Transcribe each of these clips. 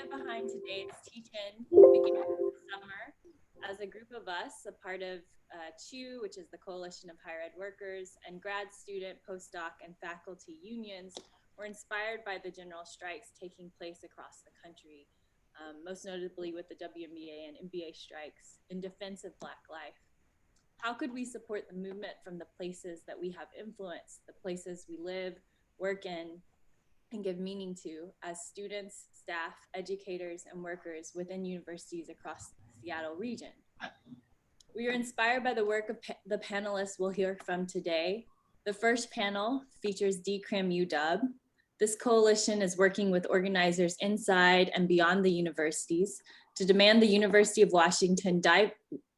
idea behind today's teach-in began this summer as a group of us, a part of CHU, which is the Coalition of Higher Ed Workers, and grad student, postdoc, and faculty unions were inspired by the general strikes taking place across the country, most notably with the WNBA and NBA strikes in defense of Black life. How could we support the movement from the places that we have influence, the places we live, work in, and give meaning to as students, staff, educators, and workers within universities across the Seattle region? We are inspired by the work of the panelists we'll hear from today. The first panel features Decrim UW. This coalition is working with organizers inside and beyond the universities to demand the University of Washington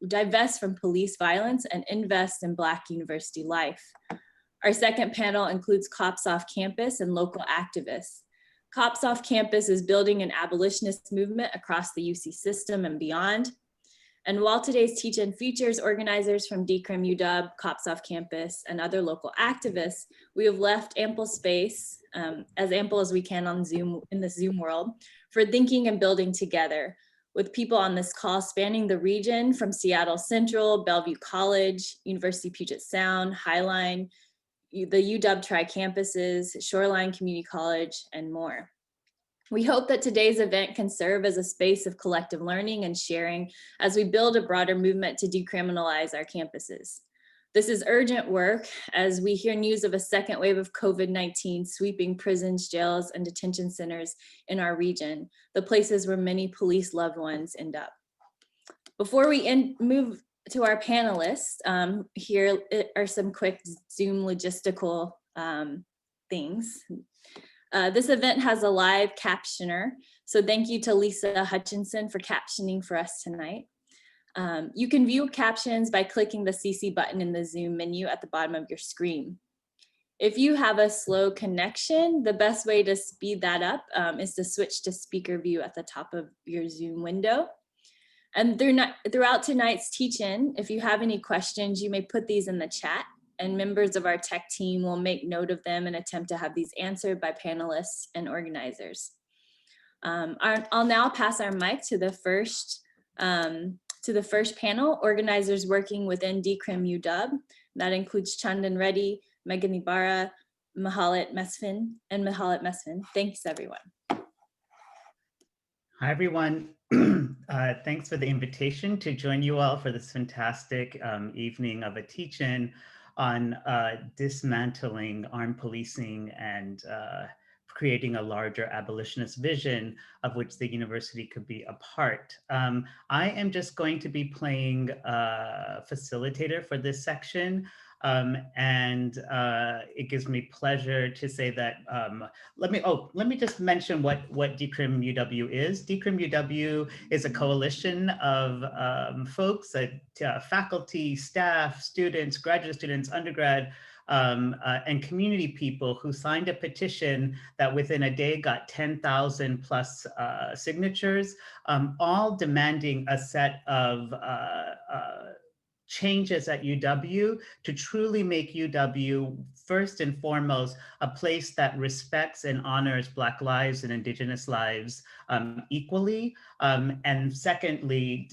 divest from police violence and invest in Black university life. Our second panel includes Cops Off Campus and local activists. Cops Off Campus is building an abolitionist movement across the UC system and beyond. And while today's teach-in features organizers from Decrim UW, Cops Off Campus, and other local activists, we have left ample space, as ample as we can on Zoom, in the Zoom world, for thinking and building together with people on this call spanning the region from Seattle Central, Bellevue College, University Puget Sound, Highline, the UW Tri-Campuses, Shoreline Community College, and more. We hope that today's event can serve as a space of collective learning and sharing as we build a broader movement to decriminalize our campuses. This is urgent work as we hear news of a second wave of COVID-19 sweeping prisons, jails, and detention centers in our region, the places where many police loved ones end up. Before we move to our panelists, here are some quick Zoom logistical things. This event has a live captioner, so thank you to Lisa Hutchinson for captioning for us tonight. You can view captions by clicking the CC button in the Zoom menu at the bottom of your screen. If you have a slow connection, the best way to speed that up is to switch to speaker view at the top of your Zoom window. And throughout tonight's teach-in, if you have any questions, you may put these in the chat, and members of our tech team will make note of them and attempt to have these answered by panelists and organizers. I'll now pass our mic to the first panel, organizers working within Decrim UW. That includes Chandan Reddy, Megan Ibarra, Mahalit Mesfin. Thanks, everyone. Hi, everyone. Thanks for the invitation to join you all for this fantastic evening of a teach-in on dismantling armed policing and creating a larger abolitionist vision of which the university could be a part. I am just going to be playing facilitator for this section. It gives me pleasure to say that, let me just mention what Decrim UW is. Decrim UW is a coalition of folks, faculty, staff, students, graduate students, undergrad, and community people who signed a petition that within a day got 10,000 plus signatures, all demanding a set of changes at UW to truly make UW, first and foremost, a place that respects and honors Black lives and Indigenous lives equally, and secondly,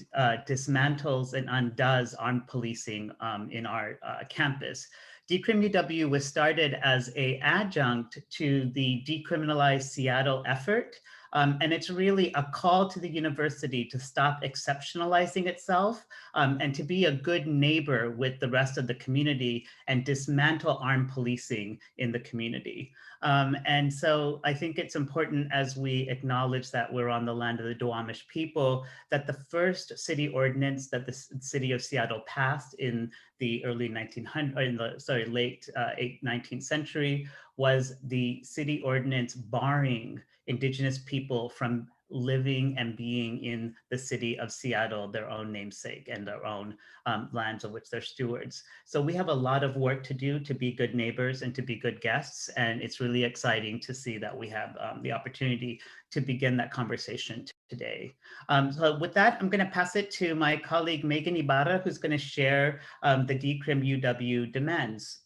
dismantles and undoes armed policing in our campus. Decrim UW was started as an adjunct to the Decriminalize Seattle effort. And it's really a call to the university to stop exceptionalizing itself and to be a good neighbor with the rest of the community and dismantle armed policing in the community. And so I think it's important as we acknowledge that we're on the land of the Duwamish people, that the first city ordinance that the city of Seattle passed in the early 1900s, late 19th century was the city ordinance barring Indigenous people from living and being in the city of Seattle, their own namesake and their own lands of which they're stewards. So we have a lot of work to do to be good neighbors and to be good guests. And it's really exciting to see that we have the opportunity to begin that conversation today. So with that, I'm gonna pass it to my colleague, Megan Ibarra, who's gonna share the Decrim UW demands.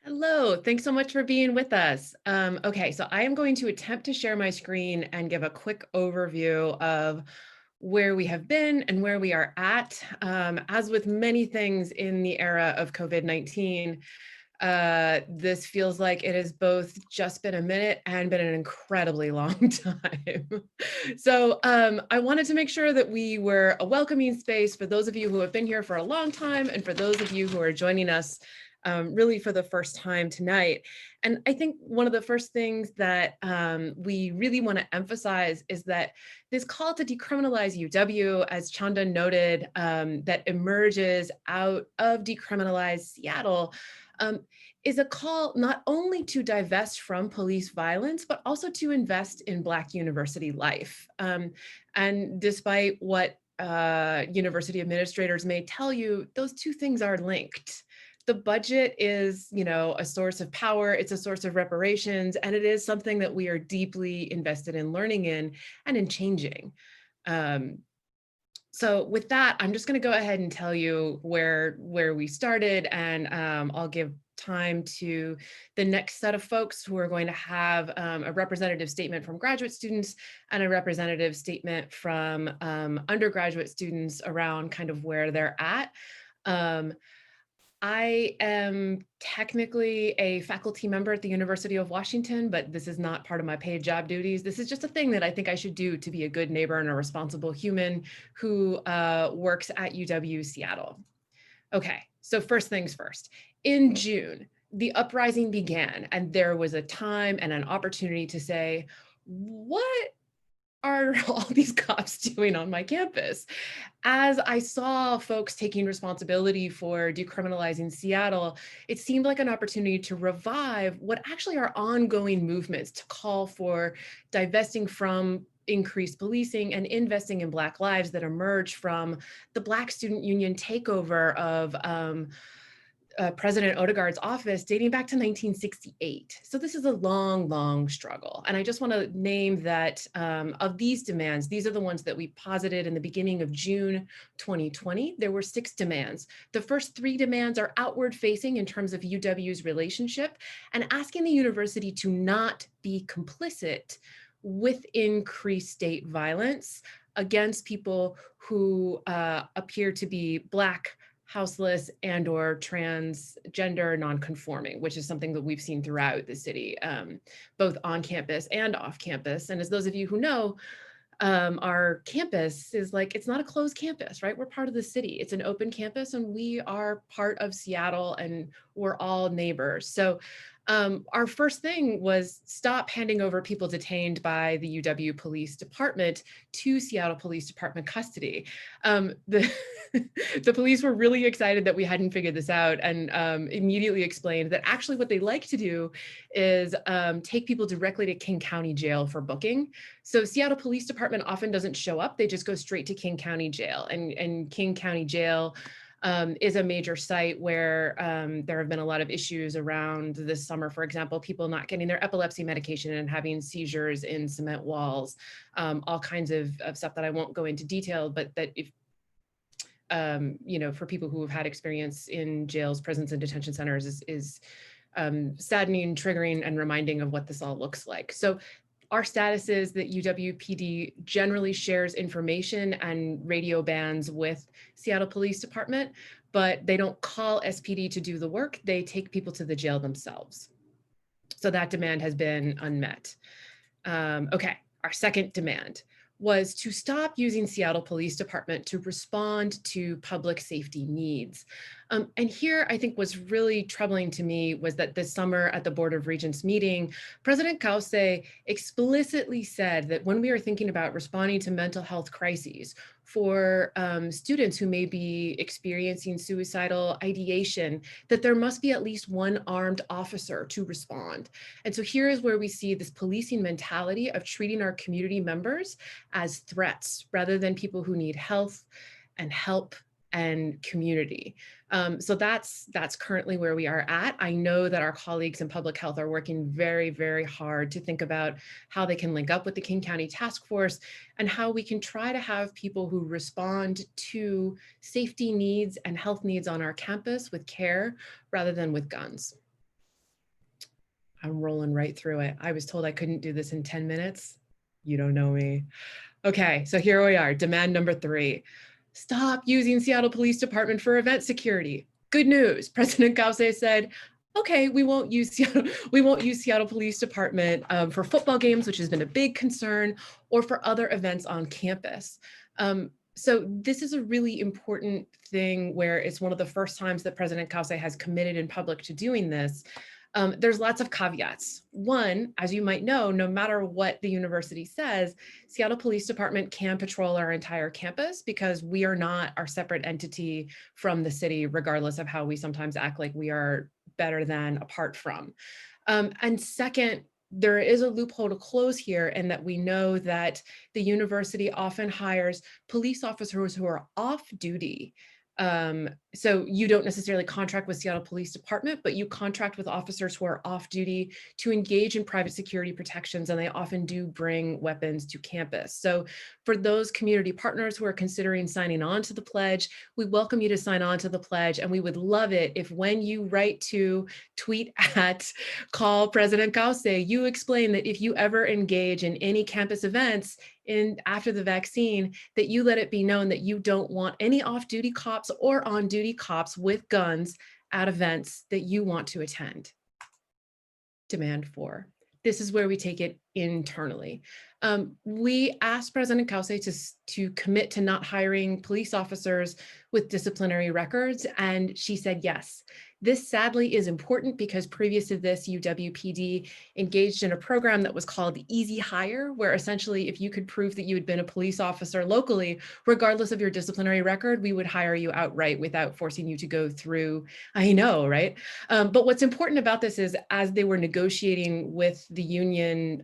Hello, thanks so much for being with us. Okay, so I am going to attempt to share my screen and give a quick overview of where we have been and where we are at. As with many things in the era of COVID-19, this feels like it has both just been a minute and been an incredibly long time. So I wanted to make sure that we were a welcoming space for those of you who have been here for a long time and for those of you who are joining us really for the first time tonight. And I think one of the first things that we really want to emphasize is that this call to decriminalize UW, as Chanda noted, that emerges out of Decriminalize Seattle, is a call not only to divest from police violence, but also to invest in Black university life. And despite what university administrators may tell you, those two things are linked. The budget is, a source of power, it's a source of reparations, and it is something that we are deeply invested in learning in and in changing. So with that, I'm just going to go ahead and tell you where we started, and I'll give time to the next set of folks who are going to have a representative statement from graduate students and a representative statement from undergraduate students around kind of where they're at. I am technically a faculty member at the University of Washington, but this is not part of my paid job duties. This is just a thing that I think I should do to be a good neighbor and a responsible human who works at UW Seattle. Okay, so first things first. In June, the uprising began, and there was a time and an opportunity to say, what are all these cops doing on my campus? As I saw folks taking responsibility for decriminalizing Seattle, it seemed like an opportunity to revive what actually are ongoing movements to call for divesting from increased policing and investing in Black lives that emerged from the Black Student Union takeover of President Odegaard's office dating back to 1968. So this is a long, long struggle. And I just want to name that of these demands, these are the ones that we posited in the beginning of June 2020. There were 6 demands. The first 3 demands are outward facing in terms of UW's relationship and asking the university to not be complicit with increased state violence against people who appear to be Black, houseless, and or transgender nonconforming, which is something that we've seen throughout the city, both on campus and off campus. And as those of you who know, our campus is like, it's not a closed campus, right? We're part of the city. It's an open campus and we are part of Seattle and we're all neighbors. So our first thing was stop handing over people detained by the UW Police Department to Seattle Police Department custody. The police were really excited that we hadn't figured this out and immediately explained that actually what they like to do is take people directly to King County Jail for booking. So Seattle Police Department often doesn't show up. They just go straight to King County Jail, and King County Jail is a major site where there have been a lot of issues around this summer. For example, people not getting their epilepsy medication and having seizures in cement walls, all kinds of stuff that I won't go into detail, but that if, for people who have had experience in jails, prisons, and detention centers is saddening, triggering, and reminding of what this all looks like. So our status is that UWPD generally shares information and radio bands with Seattle Police Department, but they don't call SPD to do the work. They take people to the jail themselves. So that demand has been unmet. Okay, our second demand was to stop using Seattle Police Department to respond to public safety needs. And here, I think what's really troubling to me was that this summer at the Board of Regents meeting, President Kause explicitly said that when we are thinking about responding to mental health crises for students who may be experiencing suicidal ideation, that there must be at least one armed officer to respond. And so here is where we see this policing mentality of treating our community members as threats rather than people who need health and help and community. So that's currently where we are at. I know that our colleagues in public health are working very, very hard to think about how they can link up with the King County Task Force and how we can try to have people who respond to safety needs and health needs on our campus with care rather than with guns. I'm rolling right through it. I was told I couldn't do this in 10 minutes. You don't know me. Okay, so here we are, demand number 3. Stop using Seattle Police Department for event security. Good news, President Gause said, okay, we won't use Seattle Police Department for football games, which has been a big concern, or for other events on campus. So this is a really important thing where it's one of the first times that President Gause has committed in public to doing this. There's lots of caveats. One, as you might know, no matter what the university says, Seattle Police Department can patrol our entire campus because we are not our separate entity from the city, regardless of how we sometimes act like we are better than apart from. And second, there is a loophole to close here in that we know that the university often hires police officers who are off duty. So you don't necessarily contract with Seattle Police Department, but you contract with officers who are off duty to engage in private security protections, and they often do bring weapons to campus. So for those community partners who are considering signing on to the pledge, we welcome you to sign on to the pledge, and we would love it if when you write to, tweet at, call President Gause, you explain that if you ever engage in any campus events after the vaccine, that you let it be known that you don't want any off-duty cops or on-duty cops with guns at events that you want to attend. Demand 4. This is where we take it internally. We asked President Gause to commit to not hiring police officers with disciplinary records, and she said yes. This sadly is important because previous to this, UWPD engaged in a program that was called Easy Hire, where essentially if you could prove that you had been a police officer locally, regardless of your disciplinary record, we would hire you outright without forcing you to go through, I know, right? But what's important about this is as they were negotiating with the union,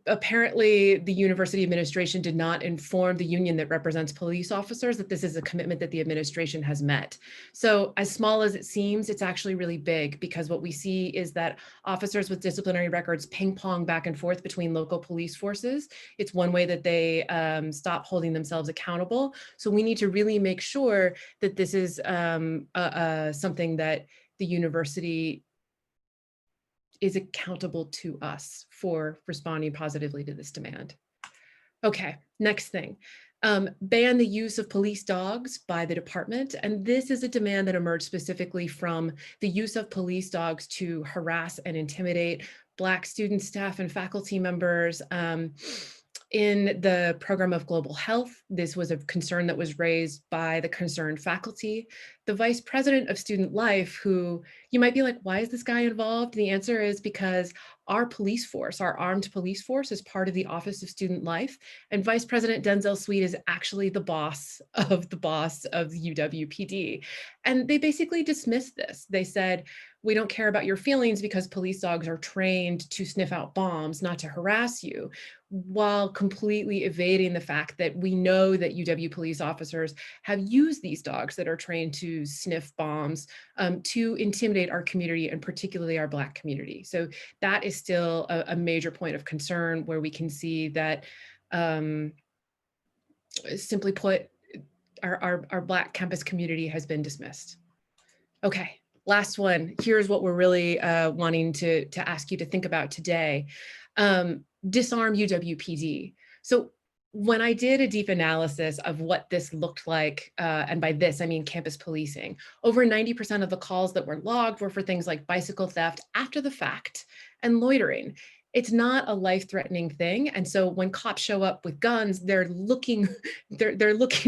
apparently the university administration did not inform the union that represents police officers that this is a commitment that the administration has met. So as small as it seems, it's actually really big, because what we see is that officers with disciplinary records ping pong back and forth between local police forces. It's one way that they stop holding themselves accountable. So we need to really make sure that this is something that the university is accountable to us for responding positively to this demand. Okay, next thing. Ban the use of police dogs by the department. And this is a demand that emerged specifically from the use of police dogs to harass and intimidate Black student, staff, and faculty members. In the program of global health, this was a concern that was raised by the concerned faculty. The vice president of student life, who you might be like, why is this guy involved? The answer is because our police force, our armed police force, is part of the Office of Student Life. And Vice President Denzel Sweet is actually the boss of UWPD. And they basically dismissed this. They said, we don't care about your feelings because police dogs are trained to sniff out bombs, not to harass you, while completely evading the fact that we know that UW police officers have used these dogs that are trained to sniff bombs to intimidate our community, and particularly our Black community. So that is still a major point of concern, where we can see that, simply put, our Black campus community has been dismissed. Okay. Last one. Here's what we're really wanting to ask you to think about today. Disarm UWPD. So when I did a deep analysis of what this looked like, and by this, I mean campus policing, over 90% of the calls that were logged were for things like bicycle theft after the fact and loitering. It's not a life-threatening thing. And so when cops show up with guns, they're looking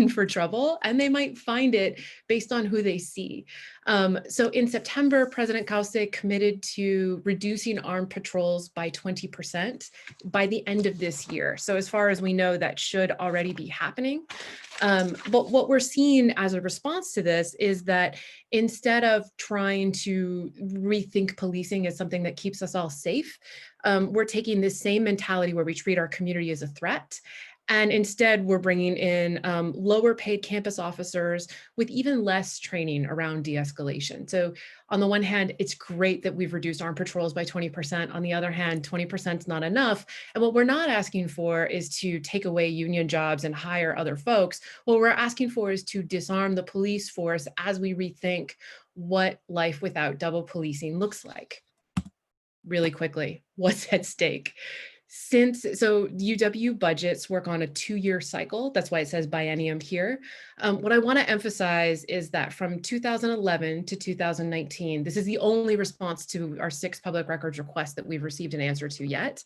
for trouble, and they might find it based on who they see. So in September, President Gause committed to reducing armed patrols by 20% by the end of this year. So as far as we know, that should already be happening. But what we're seeing as a response to this is that instead of trying to rethink policing as something that keeps us all safe, we're taking this same mentality where we treat our community as a threat. And instead, we're bringing in lower paid campus officers with even less training around de-escalation. So on the one hand, it's great that we've reduced armed patrols by 20%. On the other hand, 20% is not enough. And what we're not asking for is to take away union jobs and hire other folks. What we're asking for is to disarm the police force as we rethink what life without double policing looks like. really quickly. What's at stake? So UW budgets work on a 2-year cycle. That's why it says biennium here. What I want to emphasize is that from 2011 to 2019, this is the only response to our 6 public records requests that we've received an answer to yet.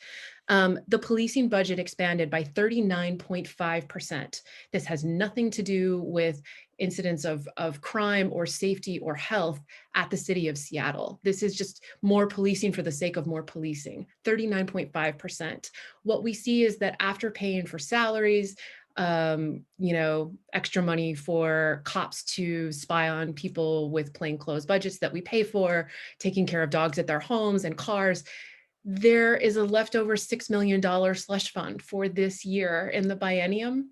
The policing budget expanded by 39.5%. This has nothing to do with incidents of crime or safety or health at the city of Seattle. This is just more policing for the sake of more policing, 39.5%. What we see is that after paying for salaries, extra money for cops to spy on people with plainclothes budgets that we pay for, taking care of dogs at their homes and cars, there is a leftover $6 million slush fund for this year in the biennium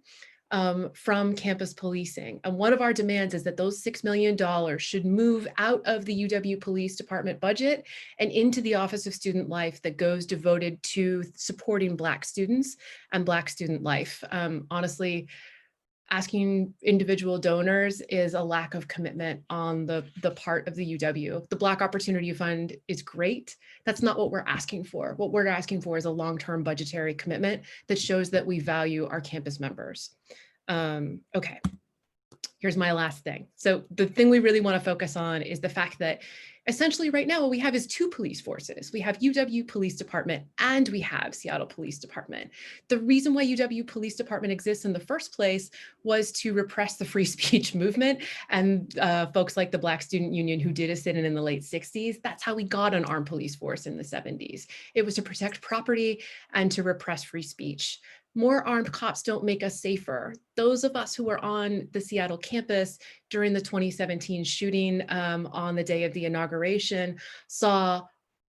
from campus policing. And one of our demands is that those $6 million should move out of the UW Police Department budget and into the Office of Student Life that goes devoted to supporting Black students and Black student life. Honestly, asking individual donors is a lack of commitment on the part of the UW. The Black Opportunity Fund is great. That's not what we're asking for. What we're asking for is a long-term budgetary commitment that shows that we value our campus members. Okay, here's my last thing. So the thing we really want to focus on is the fact that essentially right now what we have is 2 police forces. We have UW Police Department and we have Seattle Police Department. The reason why UW Police Department exists in the first place was to repress the free speech movement and folks like the Black Student Union who did a sit-in in the late 60s. That's how we got an armed police force in the 70s. It was to protect property and to repress free speech. More armed cops don't make us safer. Those of us who were on the Seattle campus during the 2017 shooting on the day of the inauguration saw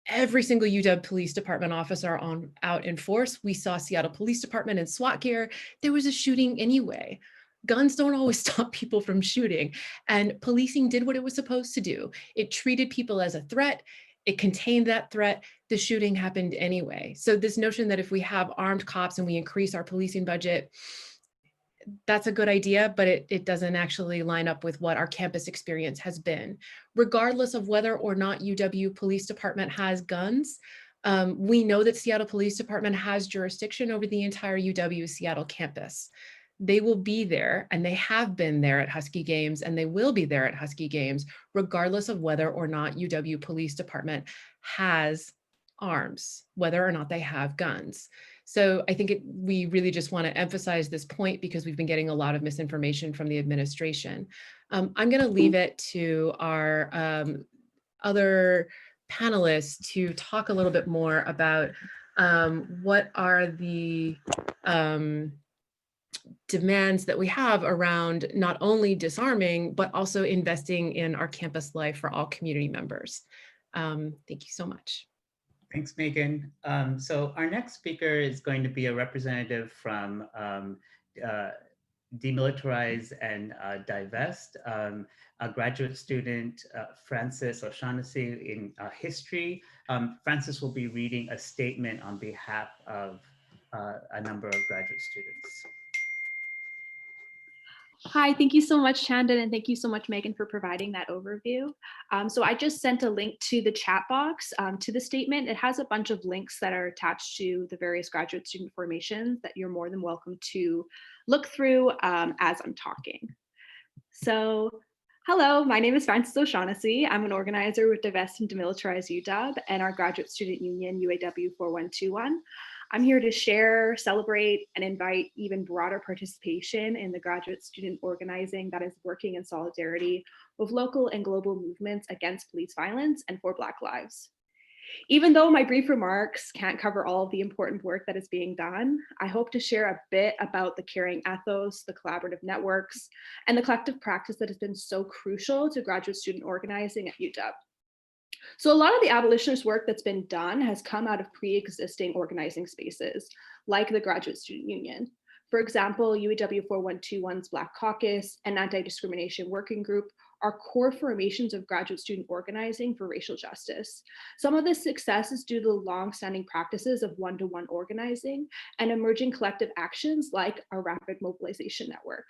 every single UW Police Department officer out in force. We saw Seattle Police Department in SWAT gear. There was a shooting anyway. Guns don't always stop people from shooting, and policing did what it was supposed to do. It treated people as a threat. It contained that threat. The shooting happened anyway. So this notion that if we have armed cops and we increase our policing budget, that's a good idea, but it doesn't actually line up with what our campus experience has been. Regardless of whether or not UW Police Department has guns, we know that Seattle Police Department has jurisdiction over the entire UW Seattle campus. They will be there, and they have been there at Husky Games, and they will be there at Husky Games, regardless of whether or not UW Police Department has arms, whether or not they have guns. So I think we really just want to emphasize this point because we've been getting a lot of misinformation from the administration. I'm going to leave it to our other panelists to talk a little bit more about what are the demands that we have around not only disarming, but also investing in our campus life for all community members. Thank you so much. Thanks, Megan. So our next speaker is going to be a representative from Demilitarize and Divest, a graduate student, Francis O'Shaughnessy, in history. Francis will be reading a statement on behalf of a number of graduate students. Hi, thank you so much, Chandon, and thank you so much, Megan, for providing that overview. So I just sent a link to the chat box to the statement. It has a bunch of links that are attached to the various graduate student formations that you're more than welcome to look through as I'm talking. So hello, my name is Francis O'Shaughnessy. I'm an organizer with Divest and Demilitarize UW and our graduate student union, UAW 4121. I'm here to share, celebrate, and invite even broader participation in the graduate student organizing that is working in solidarity with local and global movements against police violence and for Black lives. Even though my brief remarks can't cover all of the important work that is being done, I hope to share a bit about the caring ethos, the collaborative networks, and the collective practice that has been so crucial to graduate student organizing at UW. So a lot of the abolitionist work that's been done has come out of pre-existing organizing spaces, like the Graduate Student Union. For example, UAW 4121's Black Caucus and Anti-Discrimination Working Group are core formations of graduate student organizing for racial justice. Some of this success is due to the long-standing practices of one-to-one organizing and emerging collective actions like a rapid mobilization network.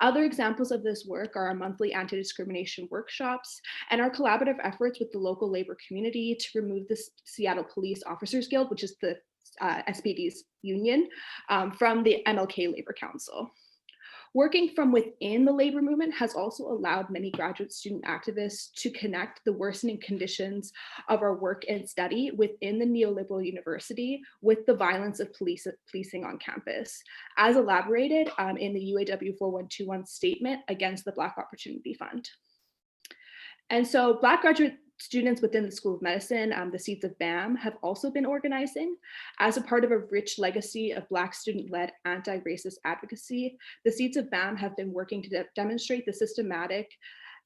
Other examples of this work are our monthly anti-discrimination workshops and our collaborative efforts with the local labor community to remove the Seattle Police Officers Guild, which is the SPD's union, from the MLK Labor Council. Working from within the labor movement has also allowed many graduate student activists to connect the worsening conditions of our work and study within the neoliberal university with the violence of policing on campus, as elaborated in the UAW 4121 statement against the Black Opportunity Fund. And so Black graduate students within the School of Medicine, the Seeds of BAM, have also been organizing. As a part of a rich legacy of Black student-led anti-racist advocacy, the Seeds of BAM have been working to demonstrate the systematic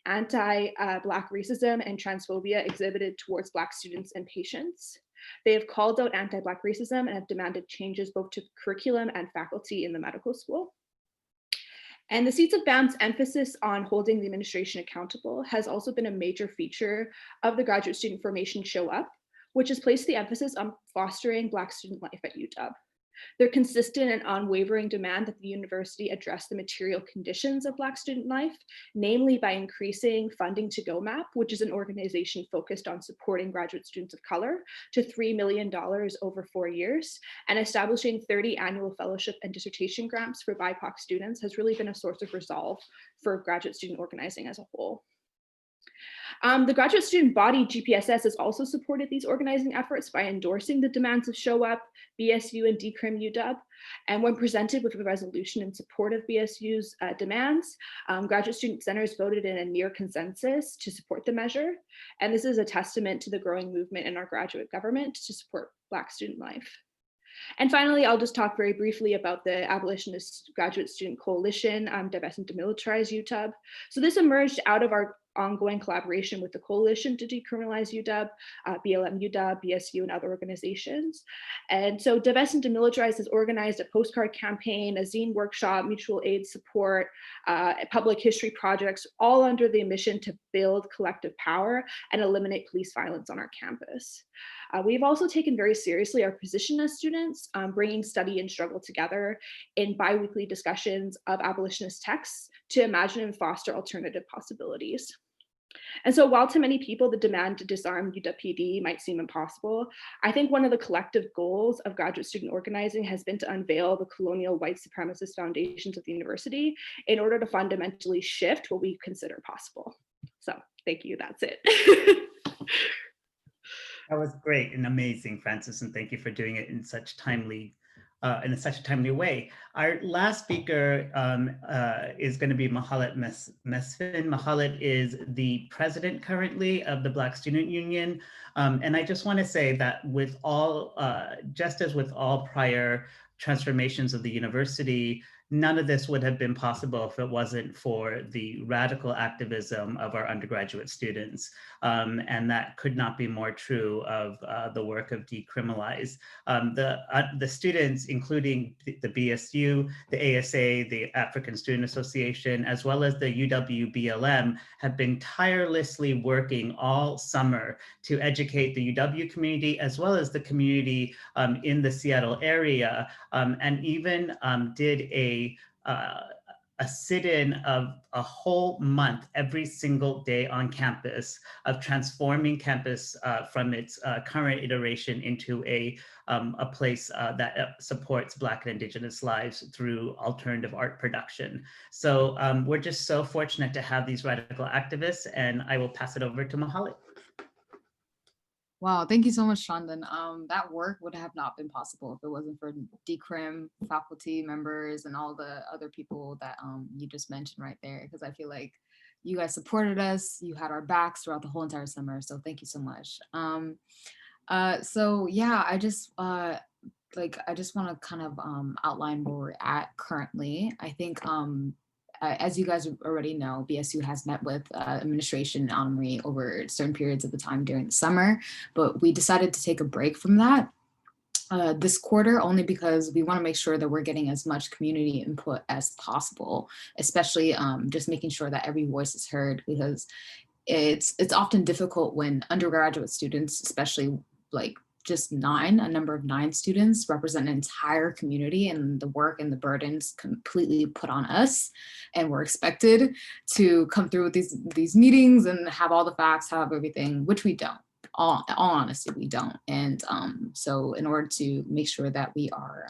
anti-Black racism and transphobia exhibited towards Black students and patients. They have called out anti-Black racism and have demanded changes both to curriculum and faculty in the medical school. And the Seeds of BAM's emphasis on holding the administration accountable has also been a major feature of the graduate student formation Show Up, which has placed the emphasis on fostering Black student life at UW. Their consistent and unwavering demand that the university address the material conditions of Black student life, namely by increasing funding to GoMap, which is an organization focused on supporting graduate students of color, to $3 million over 4 years, and establishing 30 annual fellowship and dissertation grants for BIPOC students has really been a source of resolve for graduate student organizing as a whole. The graduate student body, GPSS, has also supported these organizing efforts by endorsing the demands of Show Up, BSU, and Decrim UW. And when presented with a resolution in support of BSU's demands, graduate student centers voted in a near consensus to support the measure. And this is a testament to the growing movement in our graduate government to support Black student life. And finally, I'll just talk very briefly about the Abolitionist Graduate Student Coalition, Divest and Demilitarize UW. So this emerged out of our ongoing collaboration with the Coalition to Decriminalize UW, BLM UW, BSU, and other organizations. And so Divest and Demilitarize has organized a postcard campaign, a zine workshop, mutual aid support, public history projects, all under the mission to build collective power and eliminate police violence on our campus. We've also taken very seriously our position as students, bringing study and struggle together in bi-weekly discussions of abolitionist texts to imagine and foster alternative possibilities. And so while to many people, the demand to disarm UW-PD might seem impossible, I think one of the collective goals of graduate student organizing has been to unveil the colonial white supremacist foundations of the university in order to fundamentally shift what we consider possible. So thank you, that's it. That was great and amazing, Frances, and thank you for doing it in such in such a timely way. Our last speaker is going to be Mahalet Mesfin. Mahalet is the president currently of the Black Student Union. And I just want to say that with all, just as with all prior transformations of the university, none of this would have been possible if it wasn't for the radical activism of our undergraduate students. And that could not be more true of the work of Decriminalize. The students, including the BSU, the ASA, the African Student Association, as well as the UW BLM, have been tirelessly working all summer to educate the UW community, as well as the community in the Seattle area, and even did a sit-in of a whole month every single day on campus of transforming campus from its current iteration into a place that supports Black and Indigenous lives through alternative art production. So we're just so fortunate to have these radical activists, and I will pass it over to Mahalet. Wow, thank you so much, Shandon. That work would have not been possible if it wasn't for Decrim faculty members and all the other people that you just mentioned right there, because I feel like you guys supported us, you had our backs throughout the whole entire summer, so thank you so much. So yeah, I just want to kind of outline where we're at currently. I think as you guys already know, BSU has met with administration and Omri over certain periods of the time during the summer, but we decided to take a break from that this quarter only because we want to make sure that we're getting as much community input as possible, especially just making sure that every voice is heard, because it's often difficult when undergraduate students, especially like just 9, a number of 9 students represent an entire community, and the work and the burdens completely put on us. And we're expected to come through with these meetings and have all the facts, have everything, which we don't. All honesty, we don't. And so in order to make sure that we are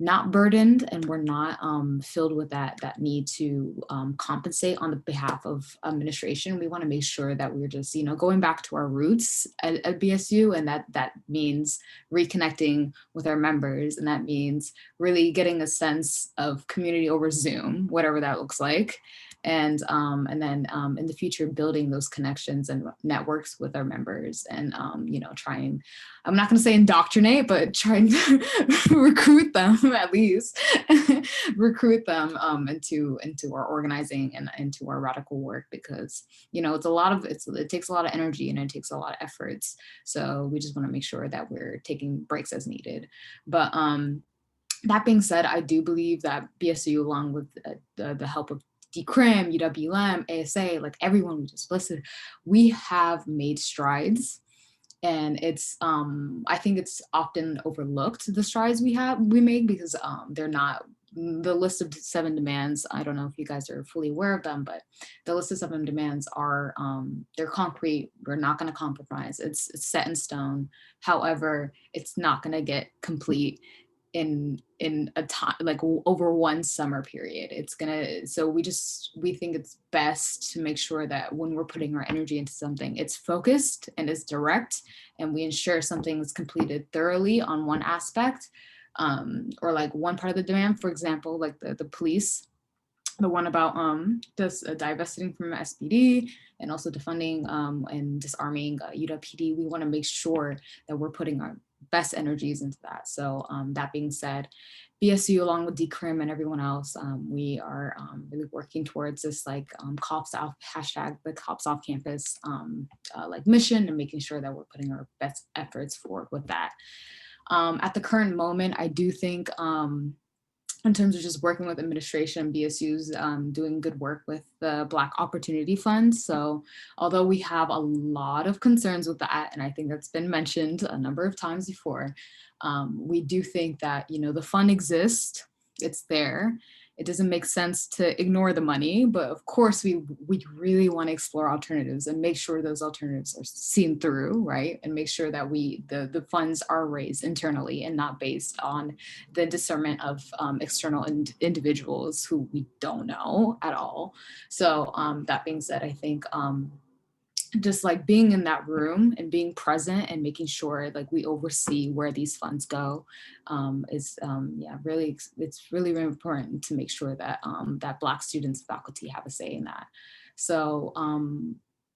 not burdened and we're not filled with that need to compensate on the behalf of administration, we want to make sure that we're just, you know, going back to our roots at BSU, and that means reconnecting with our members, and that means really getting a sense of community over Zoom, whatever that looks like. And then in the future, building those connections and networks with our members, and you know, trying, I'm not going to say indoctrinate, but trying to recruit them, at least recruit them into our organizing and into our radical work, because you know, it takes a lot of energy and it takes a lot of efforts. So we just want to make sure that we're taking breaks as needed. But that being said, I do believe that BSU, along with the help of Decrim, UWM, ASA, like everyone we just listed, we have made strides. And it's, I think it's often overlooked, the strides we make, because they're not, the list of 7 demands, I don't know if you guys are fully aware of them, but the list of 7 demands are, they're concrete. We're not going to compromise. It's set in stone. However, it's not going to get complete in a time, like over one summer period. It's gonna, so we think it's best to make sure that when we're putting our energy into something, it's focused and it's direct, and we ensure something is completed thoroughly on one aspect, or like one part of the demand. For example, like the police, the one about just divesting from SPD, and also defunding and disarming UWPD. We want to make sure that we're putting our best energies into that. So that being said, BSU, along with Decrim and everyone else, we are really working towards this like cops off, hashtag the cops off campus like mission, and making sure that we're putting our best efforts forward with that. At the current moment, I do think in terms of just working with administration, BSU's doing good work with the Black Opportunity Fund. So although we have a lot of concerns with that, and I think that's been mentioned a number of times before, we do think that, you know, the fund exists, it's there. It doesn't make sense to ignore the money, but of course we really want to explore alternatives and make sure those alternatives are seen through, right? And make sure that the funds are raised internally and not based on the discernment of external individuals who we don't know at all. So that being said, I think just like being in that room and being present and making sure like we oversee where these funds go is really, it's really, really important to make sure that that Black students, faculty have a say in that. So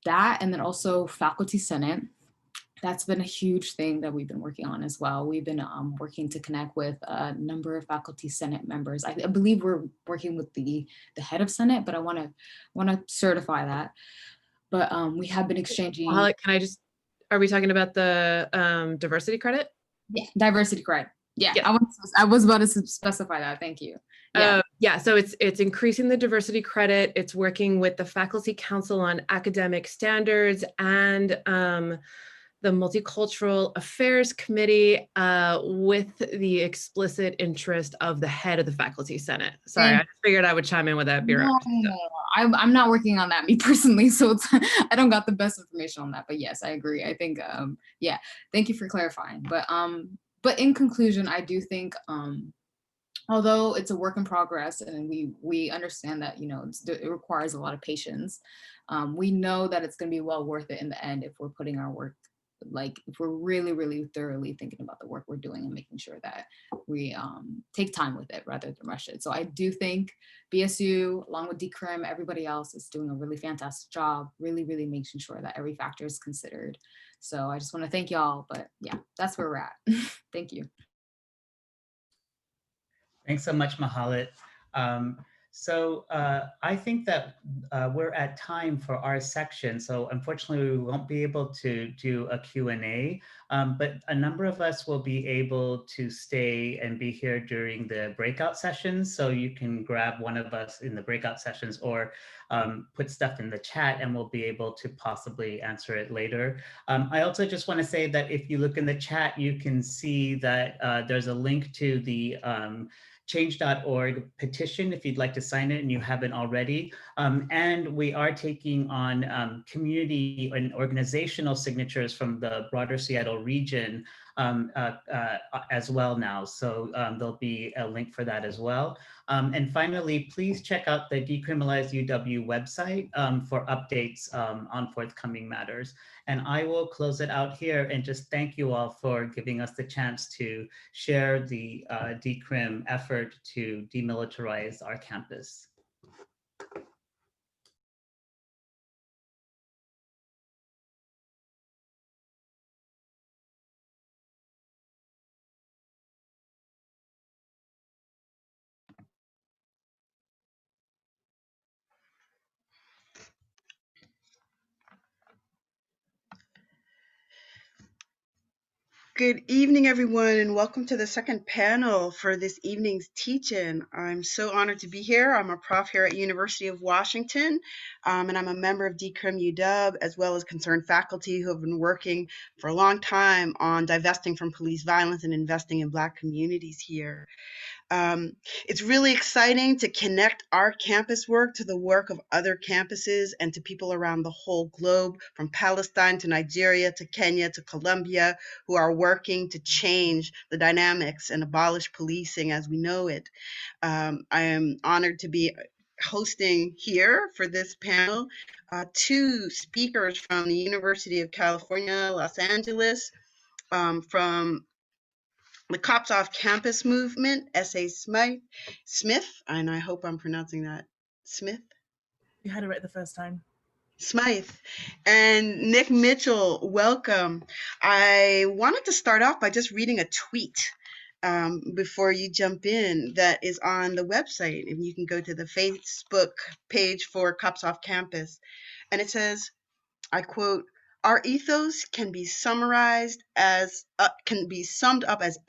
that, and then also Faculty Senate, that's been a huge thing that we've been working on as well. We've been working to connect with a number of Faculty Senate members. I believe we're working with the head of Senate, but I want to certify that. But we have been exchanging. Can I just, are we talking about the diversity credit? Yeah, diversity credit. Yeah, yeah. I was about to specify that. Thank you. Yeah, so it's increasing the diversity credit. It's working with the Faculty Council on Academic Standards and the Multicultural Affairs Committee with the explicit interest of the head of the Faculty Senate. Sorry, I just figured I would chime in with that bureaucracy. No. I'm not working on that, me personally, so I don't got the best information on that, but yes, I agree. I think, yeah, thank you for clarifying. But in conclusion, I do think, although it's a work in progress and we understand that, you know, it requires a lot of patience, we know that it's going to be well worth it in the end if we're putting our work, like if we're really, really thoroughly thinking about the work we're doing and making sure that we take time with it rather than rush it. So I do think BSU, along with Decrim, everybody else is doing a really fantastic job, really, really making sure that every factor is considered. So I just want to thank y'all, but yeah, that's where we're at. Thank you. Thanks so much, Mahalit. So I think that we're at time for our section. So unfortunately, we won't be able to do a Q&A, but a number of us will be able to stay and be here during the breakout sessions. So you can grab one of us in the breakout sessions or put stuff in the chat and we'll be able to possibly answer it later. I also just want to say that if you look in the chat, you can see that there's a link to the change.org petition if you'd like to sign it and you haven't already. And we are taking on community and organizational signatures from the broader Seattle region as well now. So there'll be a link for that as well. And finally, please check out the Decriminalize UW website for updates on forthcoming matters. And I will close it out here and just thank you all for giving us the chance to share the Decrim effort to demilitarize our campus. Good evening, everyone, and welcome to the second panel for this evening's teach-in. I'm so honored to be here. I'm a prof here at University of Washington, and I'm a member of Decrim UW, as well as concerned faculty who have been working for a long time on divesting from police violence and investing in Black communities here. It's really exciting to connect our campus work to the work of other campuses and to people around the whole globe, from Palestine to Nigeria to Kenya to Colombia, who are working to change the dynamics and abolish policing as we know it. I am honored to be hosting here for this panel two speakers from the University of California, Los Angeles, from the Cops Off Campus movement, S.A. Smith, and I hope I'm pronouncing that, Smith? You had it right the first time. Smythe, and Nick Mitchell, welcome. I wanted to start off by just reading a tweet before you jump in that is on the website, and you can go to the Facebook page for Cops Off Campus, and it says, I quote, "Our ethos can be summed up as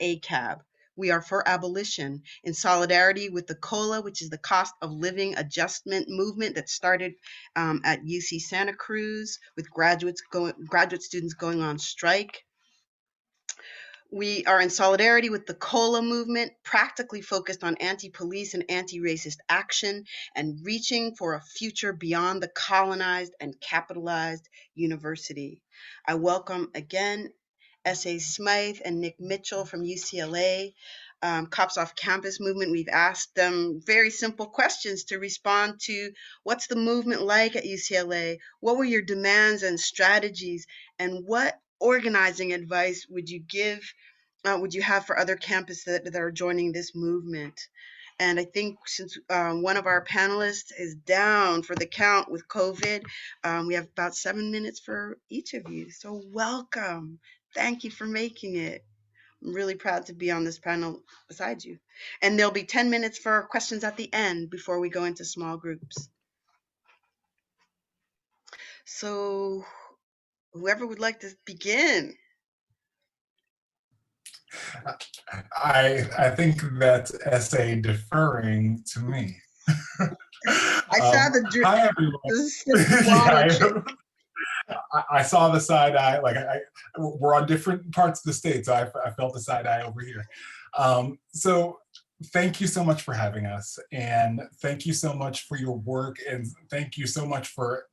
ACAB. We are for abolition, in solidarity with the COLA, which is the cost of living adjustment movement that started at UC Santa Cruz with graduate students going on strike. We are in solidarity with the COLA movement, practically focused on anti-police and anti-racist action and reaching for a future beyond the colonized and capitalized university. I welcome again S.A. Smythe and Nick Mitchell from UCLA. Cops Off Campus movement, we've asked them very simple questions to respond to what's the movement like at UCLA? What were your demands and strategies? And what organizing advice would you have for other campuses that are joining this movement? And I think since one of our panelists is down for the count with COVID, we have about 7 minutes for each of you. So welcome. Thank you for making it. I'm really proud to be on this panel beside you. And there'll be 10 minutes for questions at the end before we go into small groups. So whoever would like to begin. I think that's SA deferring to me. I saw the hi everyone. I saw the side eye. We're on different parts of the state, so I felt the side eye over here. So thank you so much for having us, and thank you so much for your work, and thank you so much for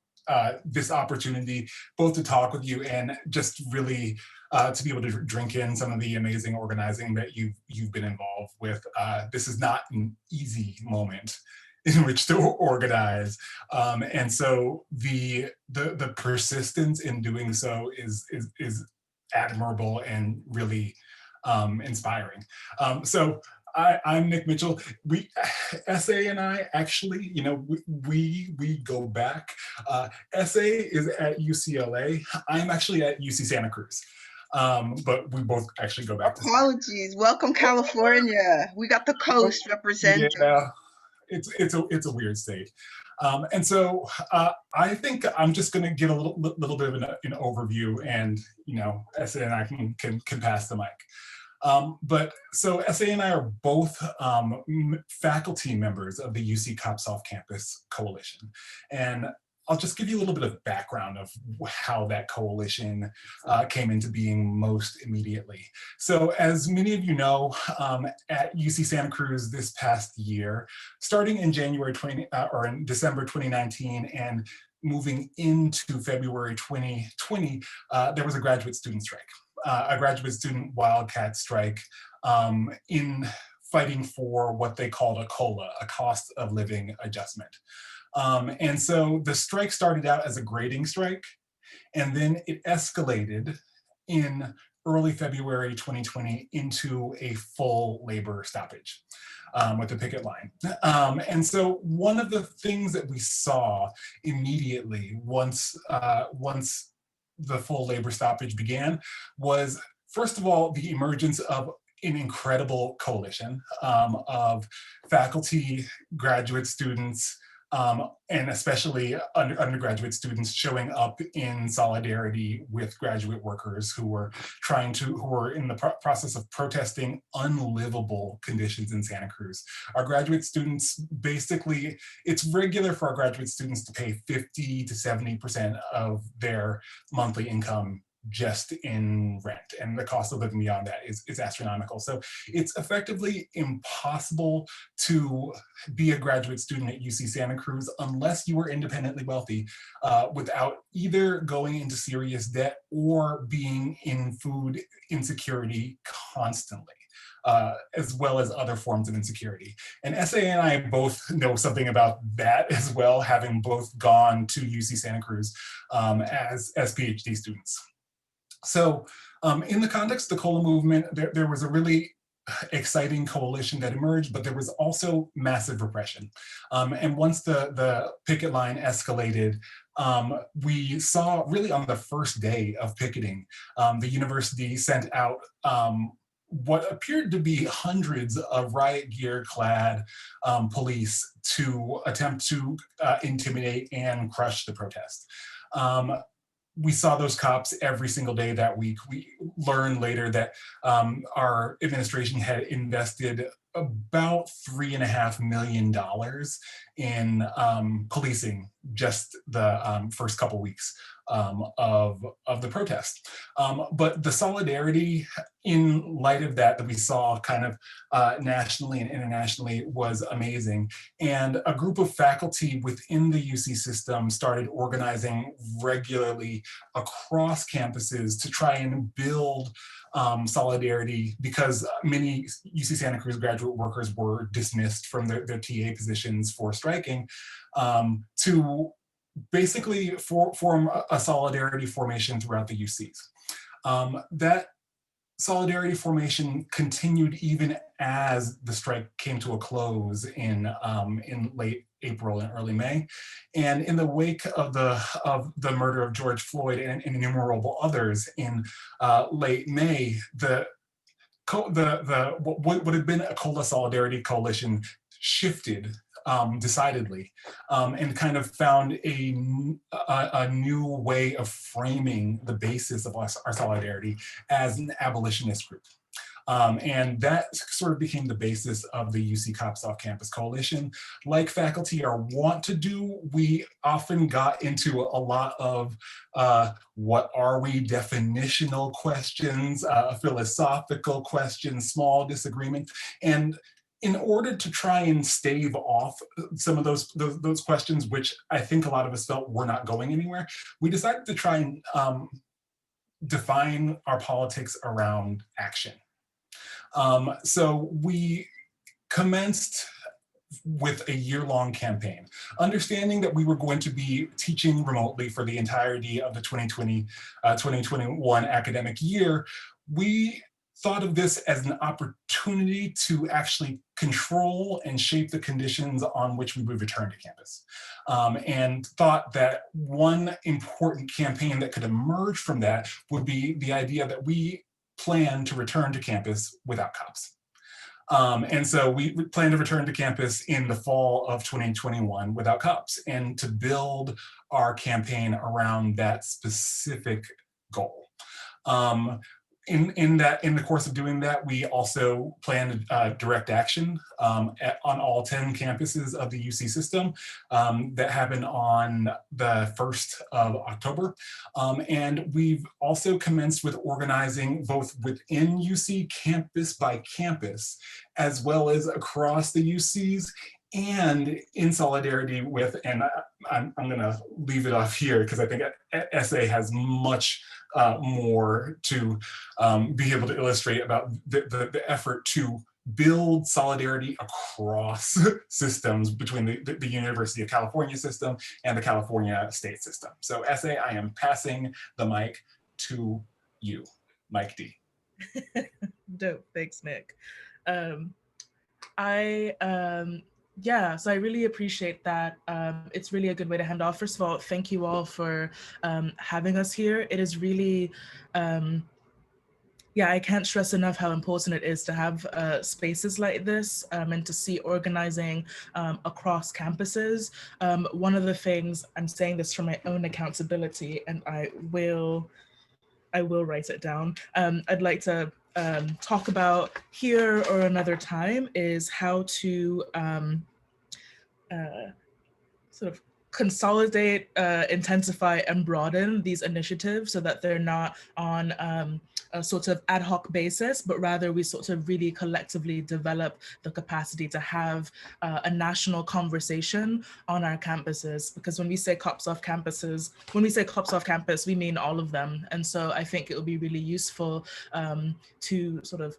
this opportunity, both to talk with you and just really to be able to drink in some of the amazing organizing that you've been involved with. This is not an easy moment in which to organize, and so the persistence in doing so is admirable and really inspiring. So I'm Nick Mitchell. SA and I actually, we go back. SA is at UCLA. I'm actually at UC Santa Cruz. But we both actually go back. Apologies. Welcome, California. We got the coast represented. it's a weird state. And so I think I'm just going to give a little bit of an overview, and SA and I can pass the mic. But so SA and I are both faculty members of the UC Cops Off Campus Coalition, and I'll just give you a little bit of background of how that coalition came into being most immediately. So as many of you know, at UC Santa Cruz this past year, starting in in December 2019 and moving into February 2020, there was a graduate student strike, a graduate student wildcat strike in fighting for what they called a COLA, a cost of living adjustment. And so the strike started out as a grading strike, and then it escalated in early February 2020 into a full labor stoppage with the picket line. And so one of the things that we saw immediately once the full labor stoppage began was, first of all, the emergence of an incredible coalition of faculty, graduate students, and especially undergraduate students showing up in solidarity with graduate workers who were in the process of protesting unlivable conditions in Santa Cruz. Our graduate students, basically, it's regular for our graduate students to pay 50 to 70% of their monthly income just in rent, and the cost of living beyond that is astronomical. So it's effectively impossible to be a graduate student at UC Santa Cruz unless you are independently wealthy, without either going into serious debt or being in food insecurity constantly. As well as other forms of insecurity. And SA and I both know something about that as well, having both gone to UC Santa Cruz as PhD students. So in the context of the COLA movement, there was a really exciting coalition that emerged, but there was also massive repression. And once the picket line escalated, we saw really on the first day of picketing, the university sent out what appeared to be hundreds of riot gear clad police to attempt to intimidate and crush the protest. We saw those cops every single day that week. We learned later that our administration had invested about $3.5 million in policing just the first couple weeks of the protest. But the solidarity in light of that we saw kind of nationally and internationally was amazing. And a group of faculty within the UC system started organizing regularly across campuses to try and build solidarity, because many UC Santa Cruz graduate workers were dismissed from their TA positions for striking, to basically form a solidarity formation throughout the UCs. That solidarity formation continued even as the strike came to a close in late April and early May. And in the wake of the murder of George Floyd and innumerable others in late May, what had been a COLA Solidarity Coalition shifted decidedly, and kind of found a new way of framing the basis of our solidarity as an abolitionist group. And that sort of became the basis of the UC Cops Off Campus Coalition. Like faculty are wont to do, we often got into a lot of what are we definitional questions, philosophical questions, small disagreements. And in order to try and stave off some of those questions, which I think a lot of us felt were not going anywhere, we decided to try and define our politics around action. So we commenced with a year-long campaign, understanding that we were going to be teaching remotely for the entirety of the 2020-2021 academic year. We thought of this as an opportunity to actually control and shape the conditions on which we would return to campus. And thought that one important campaign that could emerge from that would be the idea that we plan to return to campus without cops. And so we plan to return to campus in the fall of 2021 without cops, and to build our campaign around that specific goal. In the course of doing that, we also plan direct action on all 10 campuses of the UC system that happen on the 1st of October. And we've also commenced with organizing both within UC campus by campus, as well as across the UCs, and in solidarity with, and I'm gonna leave it off here because I think SA has much more to be able to illustrate about the effort to build solidarity across systems between the University of California system and the California state system. So SA, I am passing the mic to you, Mike D. Dope, thanks, Nick. Yeah, so I really appreciate that. It's really a good way to hand off. First of all, thank you all for having us here. It is really, yeah, I can't stress enough how important it is to have spaces like this and to see organizing across campuses. One of the things, I'm saying this for my own accountability, and I will write it down. I'd like to talk about here or another time is how to sort of consolidate, intensify, and broaden these initiatives so that they're not on a sort of ad hoc basis, but rather we sort of really collectively develop the capacity to have a national conversation on our campuses. Because when we say cops off campuses, when we say cops off campus, we mean all of them. And so I think it will be really useful to sort of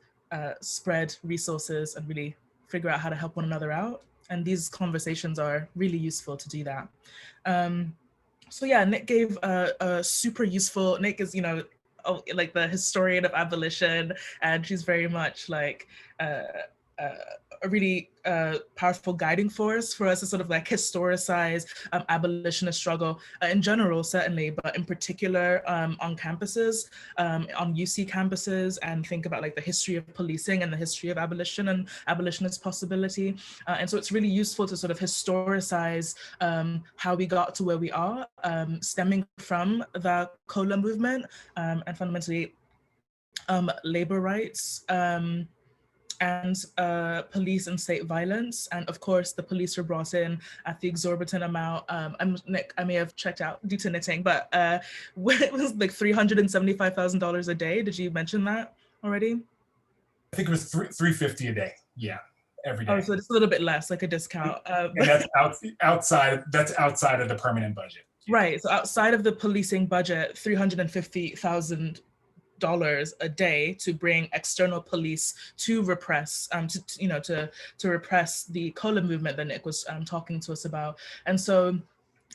spread resources and really figure out how to help one another out. And these conversations are really useful to do that. So yeah, Nick gave a super useful, Nick is, you know, like the historian of abolition, and she's very much like a really powerful guiding force for us to sort of like historicize abolitionist struggle in general, certainly, but in particular on campuses, on UC campuses, and think about like the history of policing and the history of abolition and abolitionist possibility. And so it's really useful to sort of historicize how we got to where we are, stemming from the COLA movement and fundamentally labor rights, and police and state violence. And of course, the police were brought in at the exorbitant amount. Nick, I may have checked out due to knitting, but it was like $375,000 a day. Did you mention that already? I think it was $350 a day. Yeah, every day. Oh, so it's a little bit less, like a discount. And that's outside of the permanent budget. Right. So outside of the policing budget, $350,000 a day to bring external police to repress, to repress the COLA movement that Nick was talking to us about. And so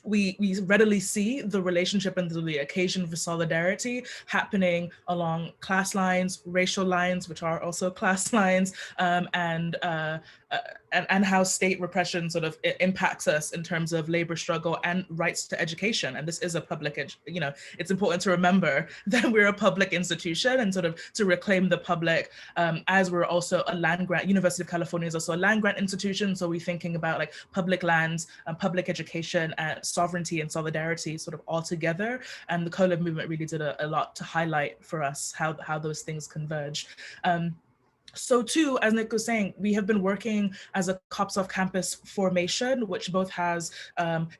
we readily see the relationship and the occasion for solidarity happening along class lines, racial lines, which are also class lines, and how state repression sort of impacts us in terms of labor struggle and rights to education. And this is a public, it's important to remember that we're a public institution and sort of to reclaim the public, as we're also a land grant. University of California is also a land grant institution. So we're thinking about like public lands, public education, and sovereignty and solidarity sort of all together. And the COLA movement really did a lot to highlight for us how those things converge. So too, as Nick was saying, we have been working as a Cops Off Campus formation, which both has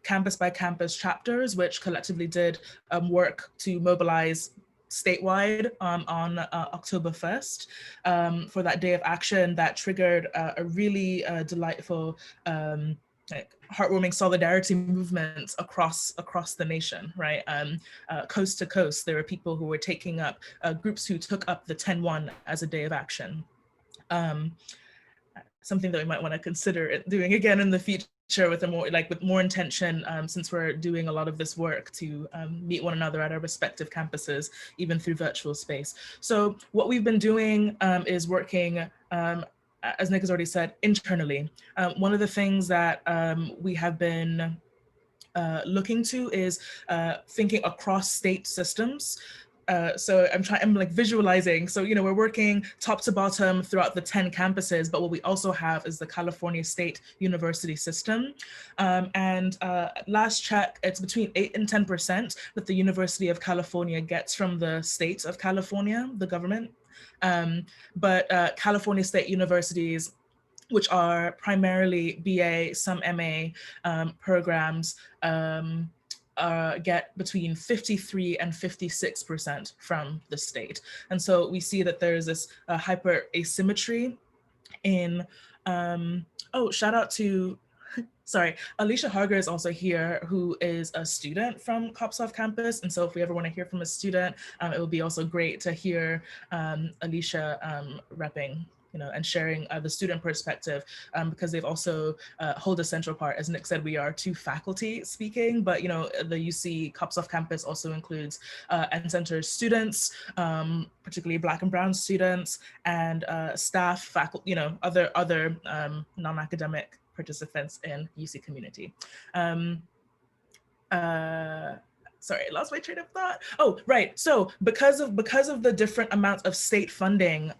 campus by campus chapters, which collectively did work to mobilize statewide on October 1st for that day of action that triggered a really delightful, heartwarming solidarity movements across the nation, right? Coast to coast, there were people who were taking up, groups who took up the 10-1 as a day of action. Something that we might want to consider doing again in the future with more intention, since we're doing a lot of this work to meet one another at our respective campuses, even through virtual space. So what we've been doing is working, as Nick has already said, internally. One of the things that we have been looking to is thinking across state systems, so I'm like visualizing. So, we're working top to bottom throughout the 10 campuses, but what we also have is the California State University system. And last check, it's between 8 and 10% that the University of California gets from the state of California, the government. But California State Universities, which are primarily BA, some MA programs, get between 53 and 56% from the state. And so we see that there's this hyper asymmetry in, shout out to, sorry, Alicia Harger is also here, who is a student from Cops Off Campus. And so if we ever want to hear from a student, it would be also great to hear Alicia repping and sharing the student perspective, because they've also hold a central part. As Nick said, we are two faculty speaking, but the UC Cops Off Campus also includes and centers students, particularly Black and Brown students, and staff, faculty, other non-academic participants in UC community. Sorry, I lost my train of thought. Oh, right. So because of the different amounts of state funding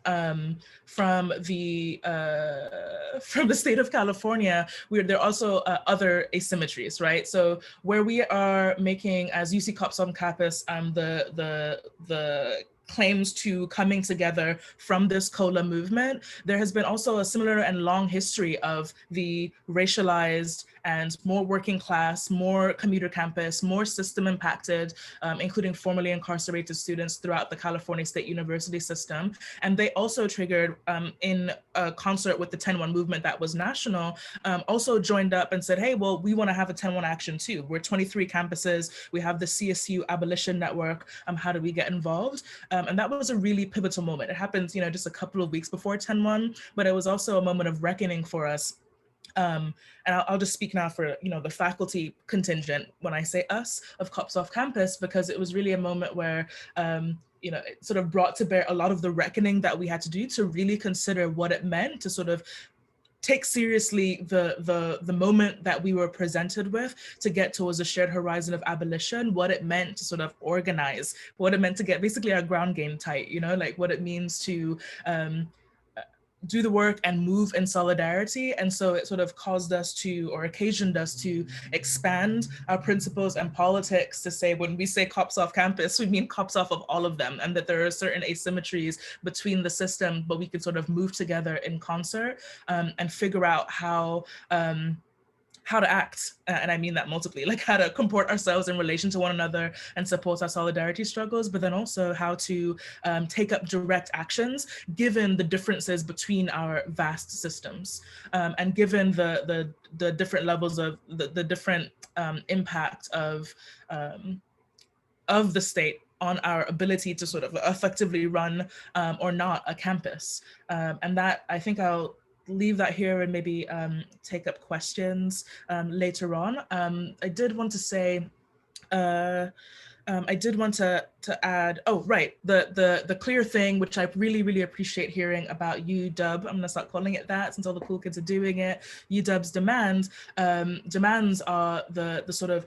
from the state of California, there are also other asymmetries, right? So where we are making, as UC Cops on Campus, the claims to coming together from this COLA movement, there has been also a similar and long history of the racialized and more working class, more commuter campus, more system impacted, including formerly incarcerated students throughout the California State University system. And they also triggered, in concert with the 10-1 movement that was national, also joined up and said, hey, well, we want to have a 10-1 action too. We're 23 campuses. We have the CSU Abolition Network. How do we get involved? And that was a really pivotal moment. It happened, just a couple of weeks before 10-1, but it was also a moment of reckoning for us. And I'll just speak now for the faculty contingent when I say us of Cops Off Campus, because it was really a moment where it sort of brought to bear a lot of the reckoning that we had to do to really consider what it meant to sort of take seriously the moment that we were presented with to get towards a shared horizon of abolition, what it meant to sort of organize, what it meant to get basically our ground game tight, like what it means to do the work and move in solidarity. And so it sort of caused us to, or occasioned us to expand our principles and politics to say, when we say cops off campus, we mean cops off of all of them, and that there are certain asymmetries between the system, but we can sort of move together in concert and figure out how to act, and I mean that multiply, like how to comport ourselves in relation to one another and support our solidarity struggles, but then also how to take up direct actions given the differences between our vast systems, and given the different levels of the different impact of the state on our ability to sort of effectively run or not a campus. And that, I think I'll leave that here and maybe take up questions later on. I did want to say, I did want to add, oh, right, the clear thing, which I really, really appreciate hearing about UW, I'm gonna start calling it that since all the cool kids are doing it, UW's demands are the sort of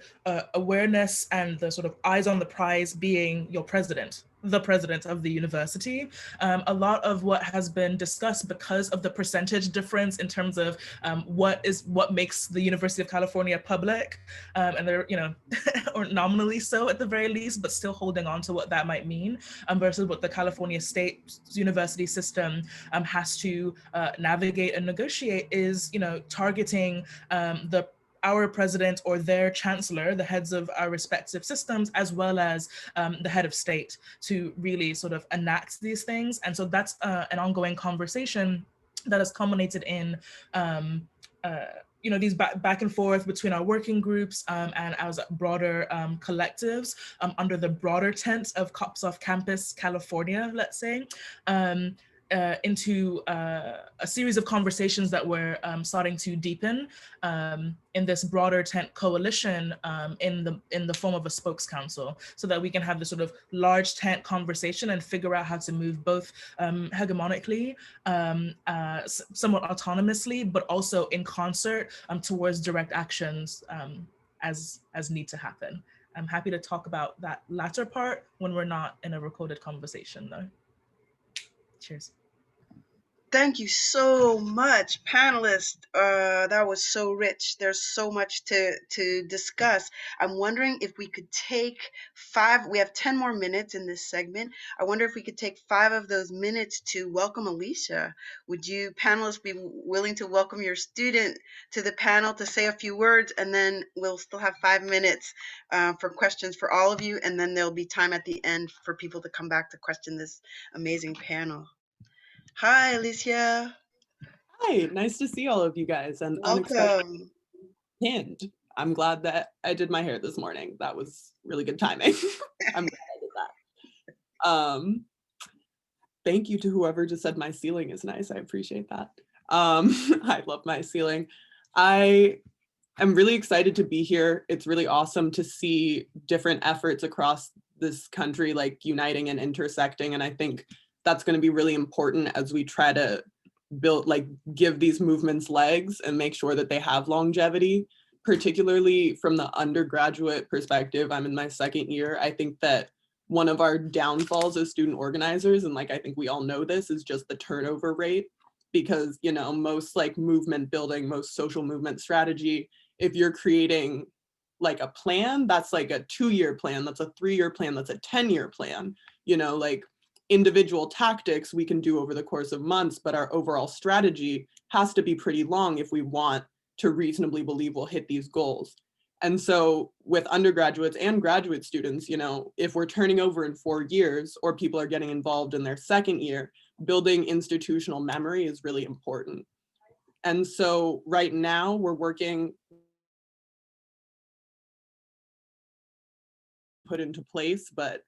awareness and the sort of eyes on the prize being your president, the president of the university. A lot of what has been discussed because of the percentage difference in terms of what makes the University of California public, and they're, or nominally so at the very least, but still holding on to what that might mean, versus what the California State University system has to navigate and negotiate is, targeting our president or their chancellor, the heads of our respective systems, as well as the head of state to really sort of enact these things. And so that's an ongoing conversation that has culminated in these back and forth between our working groups and as broader collectives under the broader tent of Cops Off Campus California, let's say, into a series of conversations that we're starting to deepen in this broader tent coalition in the form of a spokes council, so that we can have this sort of large tent conversation and figure out how to move both hegemonically, somewhat autonomously, but also in concert towards direct actions as need to happen. I'm happy to talk about that latter part when we're not in a recorded conversation though. Cheers. Thank you so much, panelists. That was so rich. There's so much to discuss. I'm wondering if we could take we have 10 more minutes in this segment. I wonder if we could take 5 of those minutes to welcome Alicia. Would you panelists be willing to welcome your student to the panel to say a few words, and then we'll still have 5 minutes for questions for all of you, and then there'll be time at the end for people to come back to question this amazing panel. Hi, Alicia. Hi, nice to see all of you guys, and unexpected Welcome. pinned. I'm glad that I did my hair this morning. That was really good timing. I'm glad I did that. Thank you to whoever just said my ceiling is nice. I appreciate that. I love my ceiling. I am really excited to be here. It's really awesome to see different efforts across this country like uniting and intersecting, and I think that's going to be really important as we try to give these movements legs and make sure that they have longevity, particularly from the undergraduate perspective. I'm in my 2nd year. I think that one of our downfalls as student organizers, and I think we all know this, is just the turnover rate, because most movement building, most social movement strategy, if you're creating a plan, that's a 2-year plan, that's a 3-year plan, that's a 10-year plan. Individual tactics we can do over the course of months, but our overall strategy has to be pretty long if we want to reasonably believe we'll hit these goals. And so with undergraduates and graduate students, if we're turning over in 4 years, or people are getting involved in their 2nd year, building institutional memory is really important. And so right now we're working put into place, but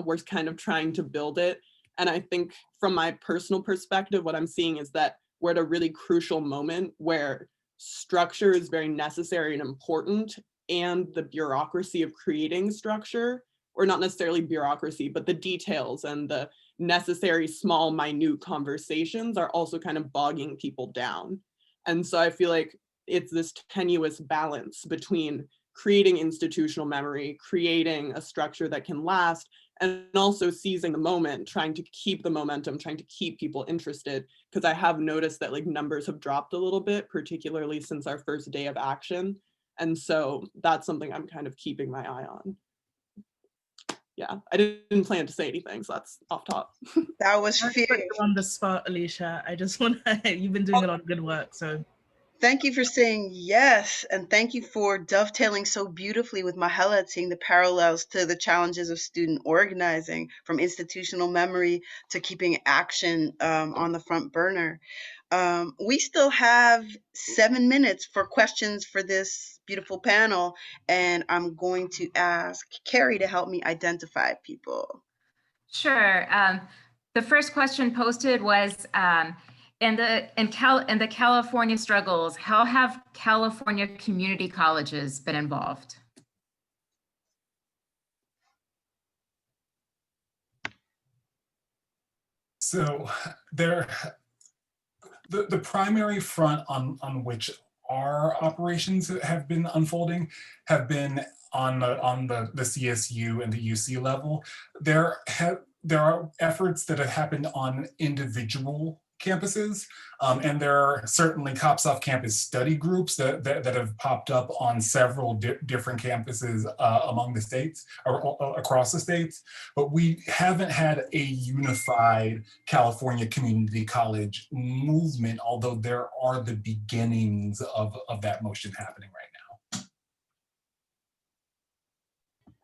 we're kind of trying to build it. And I think from my personal perspective, what I'm seeing is that we're at a really crucial moment where structure is very necessary and important, and the bureaucracy of creating structure, or not necessarily bureaucracy, but the details and the necessary small, minute conversations are also kind of bogging people down. And so I feel like it's this tenuous balance between creating institutional memory, creating a structure that can last, and also seizing the moment, trying to keep the momentum, trying to keep people interested. Because I have noticed that numbers have dropped a little bit, particularly since our first day of action. And so that's something I'm kind of keeping my eye on. Yeah, I didn't plan to say anything, so that's off top. That was I put fierce. you on the spot, Alicia. I just want to, you've been doing a lot of good work, so. Thank you for saying yes, and thank you for dovetailing so beautifully with Mahela, seeing the parallels to the challenges of student organizing, from institutional memory to keeping action on the front burner. We still have 7 minutes for questions for this beautiful panel, and I'm going to ask Carrie to help me identify people. Sure. The first question posted was, in the California struggles, how have California community colleges been involved? So the primary front on which our operations have been unfolding have been on the CSU and the UC level. There are efforts that have happened on individual campuses, and there are certainly COPS off-campus study groups that have popped up on several different campuses among the states, or across the states, but we haven't had a unified California community college movement, although there are the beginnings of that motion happening right now.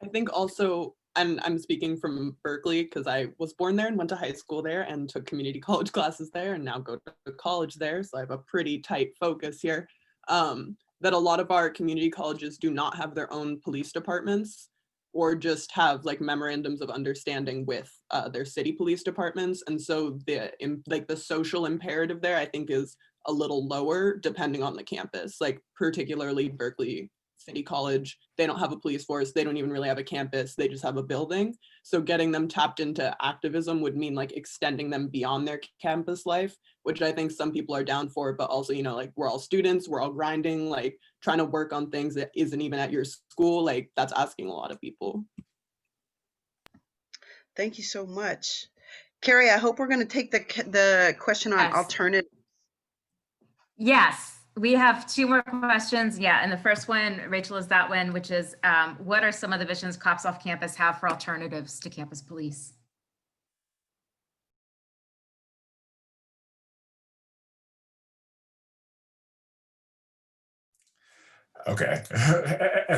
I think also, and I'm speaking from Berkeley because I was born there and went to high school there and took community college classes there and now go to college there. So I have a pretty tight focus here, that a lot of our community colleges do not have their own police departments, or just have memorandums of understanding with their city police departments. And so the social imperative there, I think, is a little lower depending on the campus, particularly Berkeley City College, they don't have a police force, they don't even really have a campus, they just have a building. So getting them tapped into activism would mean like extending them beyond their campus life, which I think some people are down for, but also, you know, like we're all students, we're all grinding, like trying to work on things that isn't even at your school, like that's asking a lot of people. Thank you so much. Carrie, I hope we're going to take the question on Yes. alternative. Yes, we have 2 more questions. Yeah, and the first one, Rachel, is that one, which is what are some of the visions cops off campus have for alternatives to campus police? Okay,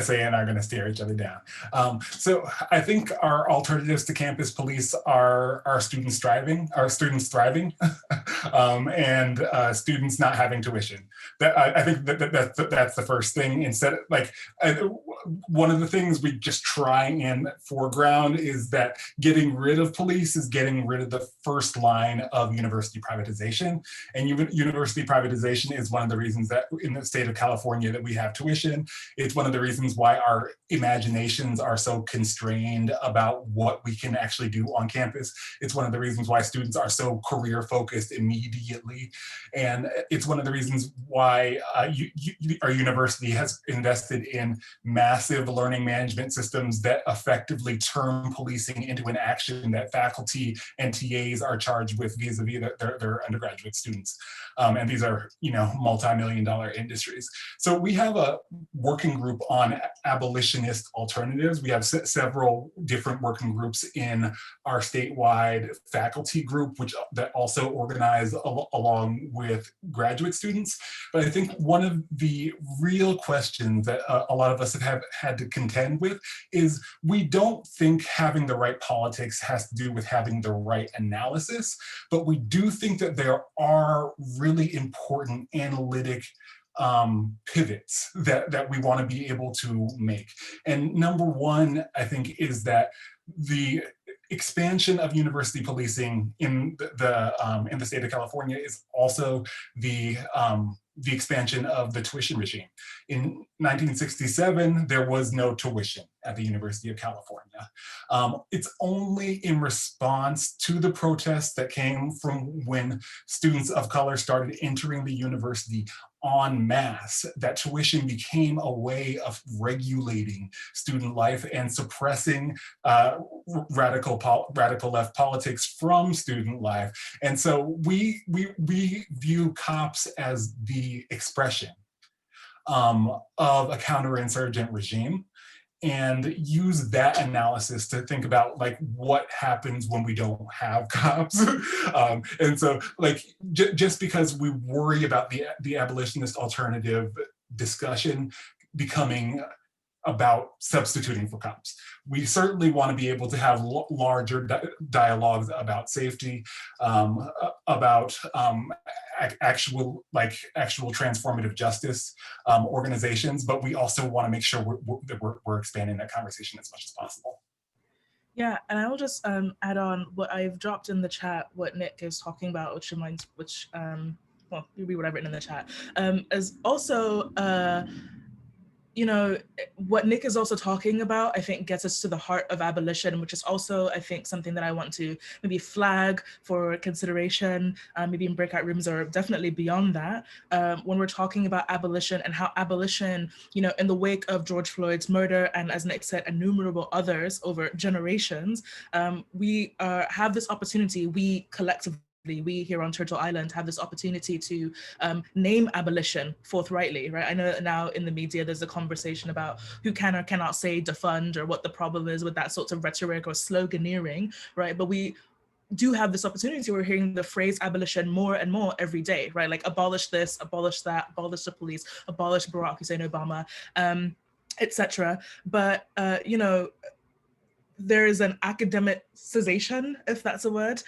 SA and I are going to stare each other down. So I think our alternatives to campus police are our students thriving, and students not having tuition. I think that's the first thing. Instead, like one of the things we just try and foreground is that getting rid of police is getting rid of the first line of university privatization, and university privatization is one of the reasons that in the state of California that we have tuition. It's one of the reasons why our imaginations are so constrained about what we can actually do on campus. It's one of the reasons why students are so career focused immediately. And it's one of the reasons why our university has invested in massive learning management systems that effectively turn policing into an action that faculty and TAs are charged with vis-a-vis their undergraduate students. And these are, you know, multi-million-dollar industries. So we have a working group on abolitionist alternatives. We have several different working groups in our statewide faculty group, that also organize along with graduate students. But I think one of the real questions that a lot of us have had to contend with is we don't think having the right politics has to do with having the right analysis, but we do think that there are really important analytic pivots that we want to be able to make. And number one, I think, is that the expansion of university policing in the state of California is also the expansion of the tuition regime. In 1967, there was no tuition at the University of California. It's only in response to the protests that came from when students of color started entering the university en masse that tuition became a way of regulating student life and suppressing radical left politics from student life. And so we view cops as the expression of a counterinsurgent regime, and use that analysis to think about like what happens when we don't have cops. And so like just because we worry about the abolitionist alternative discussion becoming about substituting for cops, we certainly want to be able to have larger dialogues about safety, about actual transformative justice organizations, but we also want to make sure that we're expanding that conversation as much as possible. Yeah, and I will just add on what I've dropped in the chat, what Nick is talking about, well, maybe what I've written in the chat, is also, you know, what Nick is also talking about, I think gets us to the heart of abolition, which is also, I think, something that I want to maybe flag for consideration, maybe in breakout rooms or definitely beyond that, when we're talking about abolition and how abolition, you know, in the wake of George Floyd's murder, and as Nick said, innumerable others over generations, we have this opportunity, we collectively, we here on Turtle Island have this opportunity to name abolition forthrightly, right? I know that now in the media, there's a conversation about who can or cannot say defund or what the problem is with that sort of rhetoric or sloganeering, right? But we do have this opportunity. We're hearing the phrase abolition more and more every day, right? Like abolish this, abolish that, abolish the police, abolish Barack Hussein Obama, etc. But, you know, there is an academicization, if that's a word,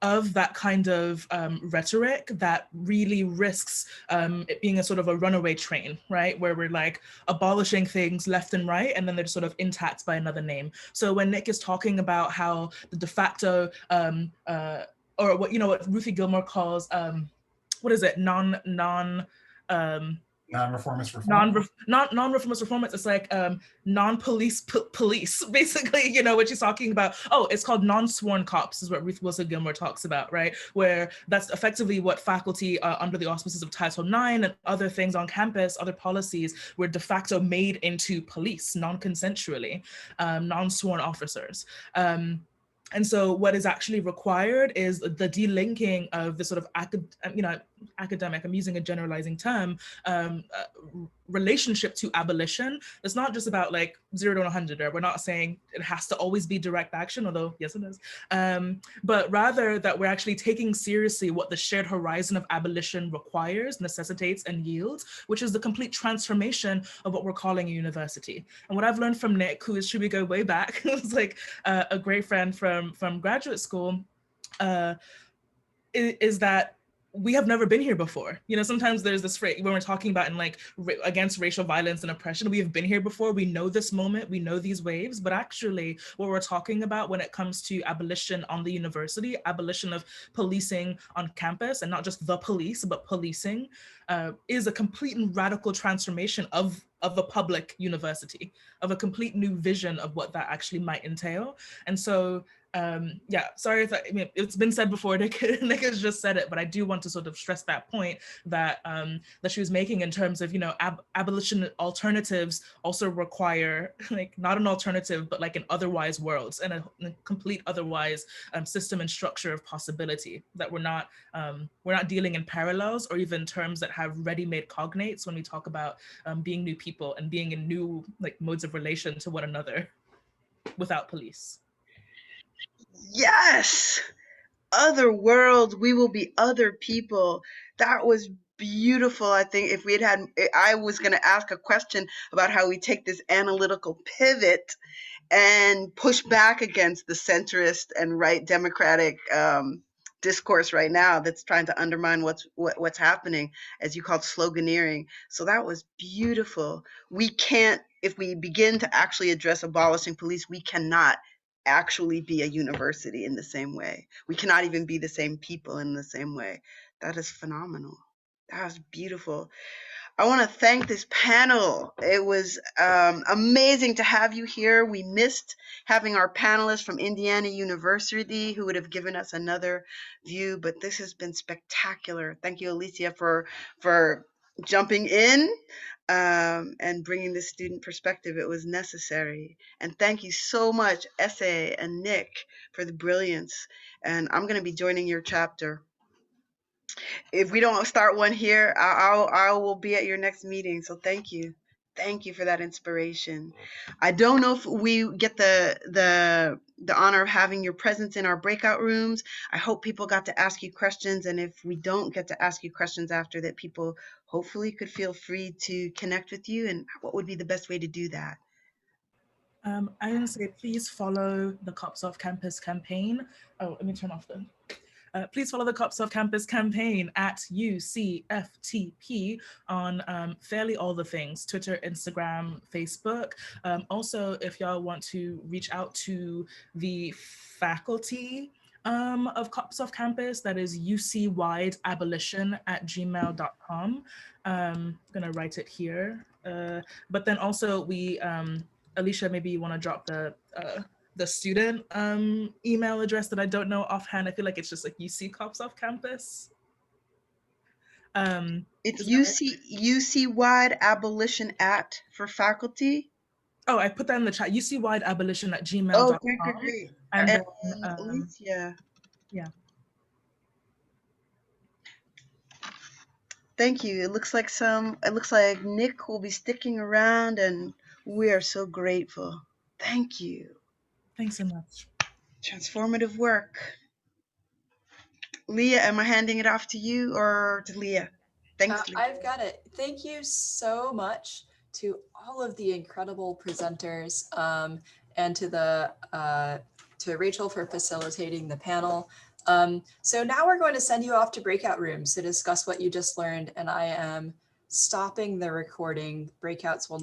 of that kind of rhetoric that really risks it being a sort of a runaway train, right? Where we're like abolishing things left and right, and then they're sort of intact by another name. So when Nick is talking about how the de facto, or what, you know, what Ruthie Gilmore calls, what is it, Non-reformist reform. Non-reformist reformist. It's like non-police police, basically. You know what she's talking about. Oh, it's called non-sworn cops, is what Ruth Wilson Gilmore talks about, right? Where that's effectively what faculty under the auspices of Title IX and other things on campus, other policies, were de facto made into police non-consensually, non-sworn officers. And so what is actually required is the delinking of the sort of academic, I'm using a generalizing term, relationship to abolition. It's not just about like 0 to 100, or we're not saying it has to always be direct action, although yes it is, but rather that we're actually taking seriously what the shared horizon of abolition requires, necessitates, and yields, which is the complete transformation of what we're calling a university. And what I've learned from Nick, who is, should we go way back, was like a great friend from graduate school, is that we have never been here before. You know, sometimes there's this phrase when we're talking about in like against racial violence and oppression, we have been here before, we know this moment, we know these waves, but actually what we're talking about when it comes to abolition on the university, abolition of policing on campus, and not just the police, but policing, is a complete and radical transformation of a public university, of a complete new vision of what that actually might entail. And so yeah, sorry if it's been said before, Nick has just said it, but I do want to sort of stress that point that that she was making in terms of, you know, abolition alternatives also require like not an alternative, but like an otherwise worlds and a complete otherwise system and structure of possibility, that we're not dealing in parallels or even terms that have ready-made cognates when we talk about being new people and being in new like modes of relation to one another without police. Yes, other world, we will be other people. That was beautiful. I think if we had I was going to ask a question about how we take this analytical pivot and push back against the centrist and right democratic discourse right now that's trying to undermine what's happening, as you called sloganeering. So that was beautiful. We can't, if we begin to actually address abolishing police, we cannot actually be a university in the same way. We cannot even be the same people in the same way. That is phenomenal. That was beautiful. I want to thank this panel. It was amazing to have you here. We missed having our panelists from Indiana University who would have given us another view, but this has been spectacular. Thank you, Alicia, for jumping in and bringing the student perspective. It was necessary. And thank you so much, Essay and Nick, for the brilliance. And I'm going to be joining your chapter. If we don't start one here, I will be at your next meeting. So thank you. Thank you for that inspiration. I don't know if we get the honor of having your presence in our breakout rooms. I hope people got to ask you questions. And if we don't get to ask you questions after that, people hopefully could feel free to connect with you. And what would be the best way to do that? I'm going to say, please follow the Cops Off Campus campaign. Oh, let me turn off the... please follow the Cops Off Campus campaign at UCFTP on fairly all the things, Twitter, Instagram, Facebook. Also, if y'all want to reach out to the faculty of Cops Off Campus, that is ucwideabolition@gmail.com. I'm gonna write it here. But then also we, Alicia, maybe you wanna drop the student email address that I don't know offhand. I feel like it's just like UC Cops Off Campus. It's UC Wide Abolition @ for faculty. Oh, I put that in the chat. UCwideabolition@gmail.com. Oh, great. And then, Alicia. Yeah. Thank you. It looks like Nick will be sticking around, and we are so grateful. Thank you. Thanks so much. Transformative work. Leah, am I handing it off to you or to Leah? Thanks, Leah. I've got it. Thank you so much to all of the incredible presenters, and to Rachel for facilitating the panel. So now we're going to send you off to breakout rooms to discuss what you just learned, and I am stopping the recording. Breakouts will